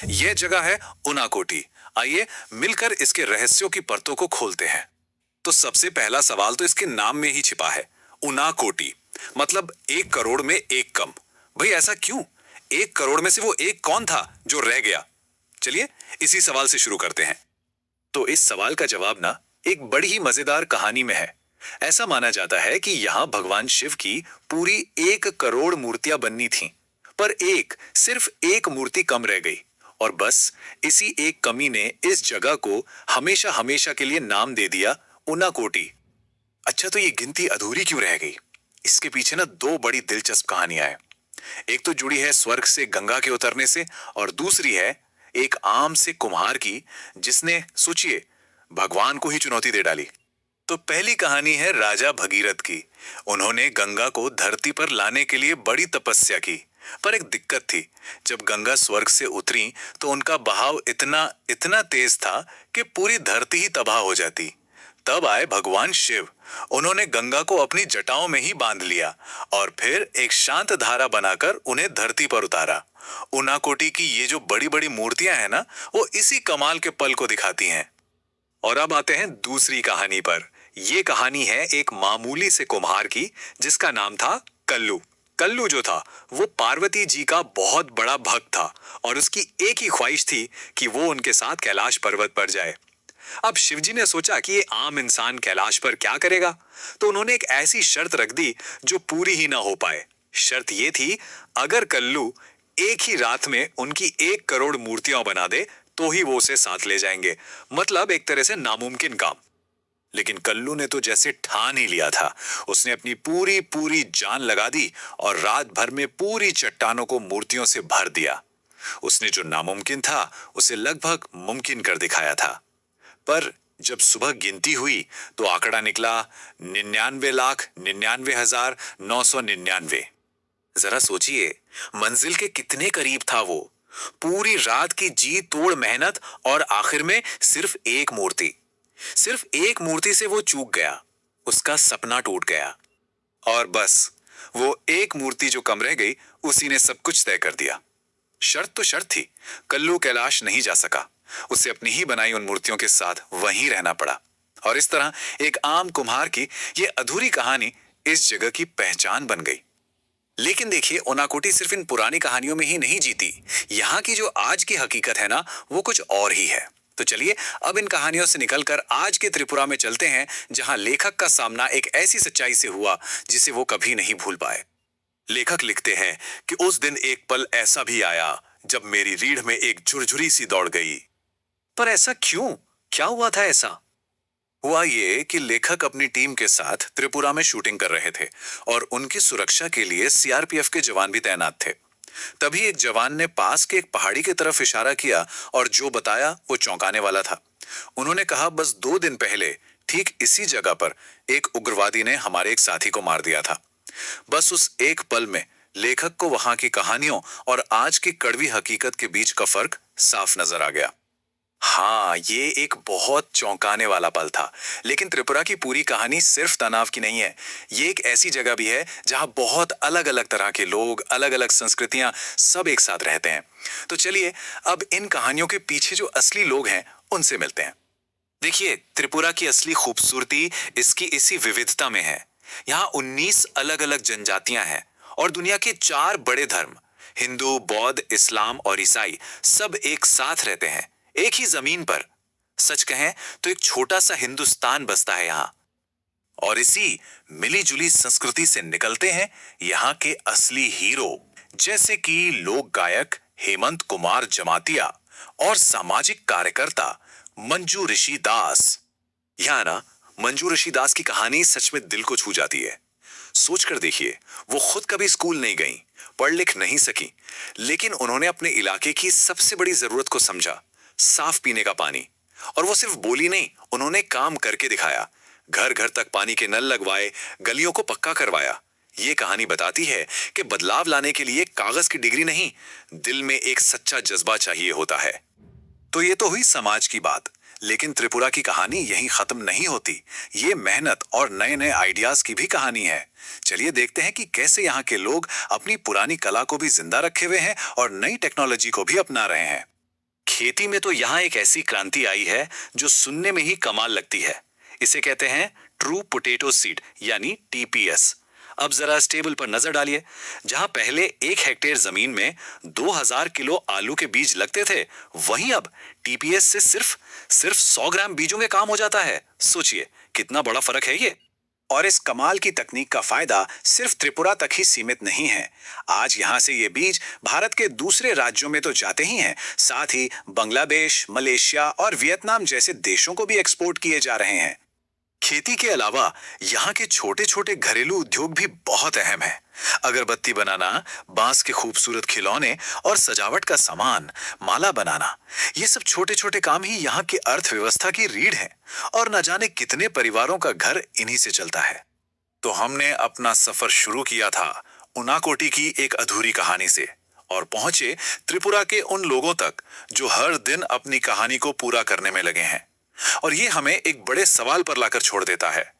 यह जगह है उनाकोटी। आइए मिलकर इसके रहस्यों की परतों को खोलते हैं। तो सबसे पहला सवाल तो इसके नाम में ही छिपा है, उनाकोटी मतलब 1 करोड़ में एक कम। भाई ऐसा क्यों? 1 करोड़ में से वो एक कौन था जो रह गया? चलिए इसी सवाल से शुरू करते हैं। तो इस सवाल का जवाब ना एक बड़ी ही मजेदार कहानी में है। ऐसा माना जाता है कि यहाँ भगवान शिव की पूरी 1 करोड़ मूर्तियां बननी थीं, पर सिर्फ एक मूर्ति कम रह गई और बस इसी एक कमी ने इस जगह को हमेशा हमेशा के लिए नाम दे दिया उनाकोटी। अच्छा, तो ये गिनती अधूरी क्यों रह गई? इसके पीछे ना दो बड़ी दिलचस्प कहानियां हैं। एक तो जुड़ी है स्वर्ग से गंगा के उतरने से और दूसरी है एक आम से कुम्हार की, जिसने सोचिए भगवान को ही चुनौती दे डाली। तो पहली कहानी है राजा भगीरथ की। उन्होंने गंगा को धरती पर लाने के लिए बड़ी तपस्या की, पर एक दिक्कत थी। जब गंगा स्वर्ग से उतरी तो उनका बहाव इतना इतना तेज था कि पूरी धरती ही तबाह हो जाती। तब आए भगवान शिव। उन्होंने गंगा को अपनी जटाओं में ही बांध लिया और फिर एक शांत धारा बनाकर उन्हें धरती पर उतारा। उनाकोटी की ये जो बड़ी बड़ी मूर्तियां हैं ना, वो इसी कमाल के पल को दिखाती हैं। और अब आते हैं दूसरी कहानी पर। ये कहानी है एक मामूली से कुम्हार की, जिसका नाम था कल्लू। कल्लू जो था वो पार्वती जी का बहुत बड़ा भक्त था और उसकी एक ही ख्वाहिश थी कि वो उनके साथ कैलाश पर्वत पर जाए। अब शिवजी ने सोचा कि ये आम इंसान कैलाश पर क्या करेगा, तो उन्होंने एक ऐसी शर्त रख दी जो पूरी ही ना हो पाए। शर्त ये थी, अगर कल्लू एक ही रात में उनकी 1 करोड़ मूर्तियां बना दे तो ही वो उसे साथ ले जाएंगे। मतलब एक तरह से नामुमकिन काम। लेकिन कल्लू ने तो जैसे ठान ही लिया था। उसने अपनी पूरी पूरी जान लगा दी और रात भर में पूरी चट्टानों को मूर्तियों से भर दिया। उसने जो नामुमकिन था उसे लगभग मुमकिन कर दिखाया था। पर जब सुबह गिनती हुई तो आंकड़ा निकला 99,99,999। जरा सोचिए मंजिल के कितने करीब था वो। पूरी रात की जी तोड़ मेहनत और आखिर में सिर्फ एक मूर्ति। सिर्फ एक मूर्ति से वो चूक गया। उसका सपना टूट गया और बस वो एक मूर्ति जो कम रह गई उसी ने सब कुछ तय कर दिया। शर्त तो शर्त थी, कल्लू कैलाश नहीं जा सका। उसे अपनी ही बनाई उन मूर्तियों के साथ वहीं रहना पड़ा। और इस तरह एक आम कुम्हार की ये अधूरी कहानी इस जगह की पहचान बन गई। लेकिन देखिए, उनाकोटी सिर्फ इन पुरानी कहानियों में ही नहीं जीती। यहाँ की जो आज की हकीकत है ना, वो कुछ और ही है। तो चलिए अब इन कहानियों से निकलकर आज के त्रिपुरा में चलते हैं, जहां लेखक का सामना एक ऐसी सच्चाई से हुआ जिसे वो कभी नहीं भूल पाए। लेखक लिखते हैं कि उस दिन एक पल ऐसा भी आया जब मेरी रीढ़ में एक झुरझुरी सी दौड़ गई। पर ऐसा क्यों? क्या हुआ था ऐसा? हुआ ये कि लेखक अपनी टीम के साथ त्रिपुरा में शूटिंग कर रहे थे और उनकी सुरक्षा के लिए सीआरपीएफ के जवान भी तैनात थे। तभी एक जवान ने पास के एक पहाड़ी की तरफ इशारा किया और जो बताया वो चौंकाने वाला था। उन्होंने कहा, बस 2 दिन पहले ठीक इसी जगह पर एक उग्रवादी ने हमारे एक साथी को मार दिया था। बस उस एक पल में लेखक को वहां की कहानियों और आज की कड़वी हकीकत के बीच का फर्क साफ नजर आ गया। हाँ, ये एक बहुत चौंकाने वाला पल था। लेकिन त्रिपुरा की पूरी कहानी सिर्फ तनाव की नहीं है। ये एक ऐसी जगह भी है जहां बहुत अलग अलग तरह के लोग, अलग अलग संस्कृतियां सब एक साथ रहते हैं। तो चलिए अब इन कहानियों के पीछे जो असली लोग हैं उनसे मिलते हैं। देखिए, त्रिपुरा की असली खूबसूरती इसकी इसी विविधता में है। यहाँ 19 अलग अलग जनजातियां हैं और दुनिया के 4 बड़े धर्म, हिंदू, बौद्ध, इस्लाम और ईसाई, सब एक साथ रहते हैं, एक ही जमीन पर। सच कहें तो एक छोटा सा हिंदुस्तान बसता है यहाँ। और इसी मिली जुली संस्कृति से निकलते हैं यहाँ के असली हीरो, जैसे कि लोक गायक हेमंत कुमार जमातिया और सामाजिक कार्यकर्ता मंजू ऋषि दास। यहाँ ना मंजू ऋषि दास की कहानी सच में दिल को छू जाती है। सोच कर देखिए, वो खुद कभी स्कूल नहीं गई, पढ़ लिख नहीं सकी, लेकिन उन्होंने अपने इलाके की सबसे बड़ी जरूरत को समझा, साफ पीने का पानी। और वो सिर्फ बोली नहीं, उन्होंने काम करके दिखाया। घर घर तक पानी के नल लगवाए, गलियों को पक्का करवाया। ये कहानी बताती है कि बदलाव लाने के लिए कागज की डिग्री नहीं, दिल में एक सच्चा जज्बा चाहिए होता है। तो ये तो हुई समाज की बात, लेकिन त्रिपुरा की कहानी यहीं खत्म नहीं होती। ये मेहनत और नए नए आइडियाज की भी कहानी है। चलिए देखते हैं कि कैसे यहाँ के लोग अपनी पुरानी कला को भी जिंदा रखे हुए हैं और नई टेक्नोलॉजी को भी अपना रहे हैं। खेती में तो यहाँ एक ऐसी क्रांति आई है जो सुनने में ही कमाल लगती है। इसे कहते हैं ट्रू पोटैटो सीड यानी टीपीएस। अब जरा इस टेबल पर नजर डालिए। जहां पहले 1 हेक्टेयर जमीन में 2000 किलो आलू के बीज लगते थे, वहीं अब टीपीएस से सिर्फ 100 ग्राम बीजों में काम हो जाता है। सोचिए कितना बड़ा फर्क है ये। और इस कमाल की तकनीक का फायदा सिर्फ त्रिपुरा तक ही सीमित नहीं है। आज यहाँ से ये बीज भारत के दूसरे राज्यों में तो जाते ही हैं, साथ ही बांग्लादेश, मलेशिया और वियतनाम जैसे देशों को भी एक्सपोर्ट किए जा रहे हैं। खेती के अलावा यहाँ के छोटे छोटे घरेलू उद्योग भी बहुत अहम है। अगरबत्ती बनाना, बांस के खूबसूरत खिलौने और सजावट का सामान, माला बनाना, ये सब छोटे छोटे काम ही यहाँ की अर्थव्यवस्था की रीढ़ है। और न जाने कितने परिवारों का घर इन्हीं से चलता है। तो हमने अपना सफर शुरू किया था उनाकोटी की एक अधूरी कहानी से और पहुंचे त्रिपुरा के उन लोगों तक जो हर दिन अपनी कहानी को पूरा करने में लगे हैं। और ये हमें एक बड़े सवाल पर लाकर छोड़ देता है।